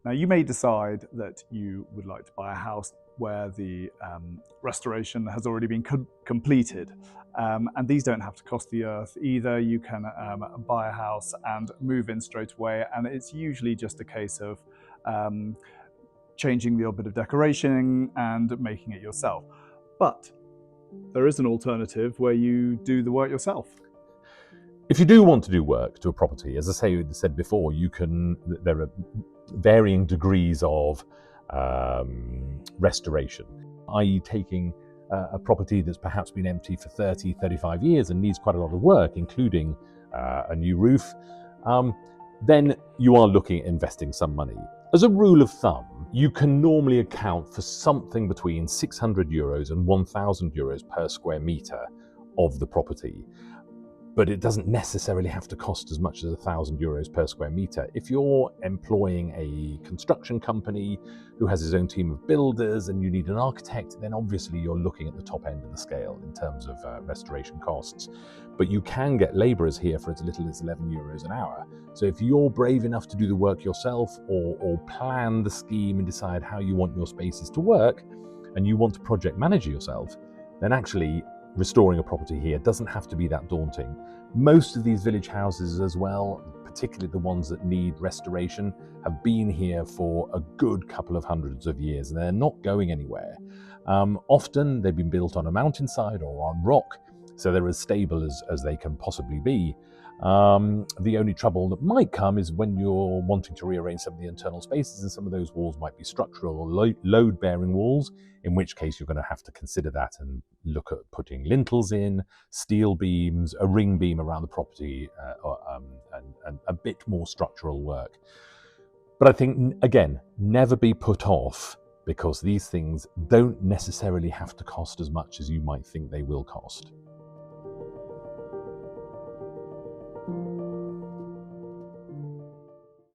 Now, you may decide that you would like to buy a house where the restoration has already been completed. And these don't have to cost the earth either. You can buy a house and move in straight away, and it's usually just a case of changing the odd bit of decoration and making it yourself. But there is an alternative where you do the work yourself. If you do want to do work to a property, as I said before, there are varying degrees of restoration, i.e. taking a property that's perhaps been empty for 30, 35 years and needs quite a lot of work, including a new roof, then you are looking at investing some money. As a rule of thumb, you can normally account for something between €600 and €1,000 per square metre of the property. But it doesn't necessarily have to cost as much as €1,000 per square metre. If you're employing a construction company who has his own team of builders and you need an architect, then obviously you're looking at the top end of the scale in terms of restoration costs. But you can get labourers here for as little as €11 an hour. So if you're brave enough to do the work yourself or plan the scheme and decide how you want your spaces to work, and you want to project manage yourself, then actually restoring a property here doesn't have to be that daunting. Most of these village houses as well, particularly the ones that need restoration, have been here for a good couple of hundreds of years and they're not going anywhere. Often they've been built on a mountainside or on rock, so they're as stable as they can possibly be. The only trouble that might come is when you're wanting to rearrange some of the internal spaces, and some of those walls might be structural or load-bearing walls, in which case you're going to have to consider that and look at putting lintels in, steel beams, a ring beam around the property, and a bit more structural work. But I think, again, never be put off, because these things don't necessarily have to cost as much as you might think they will cost.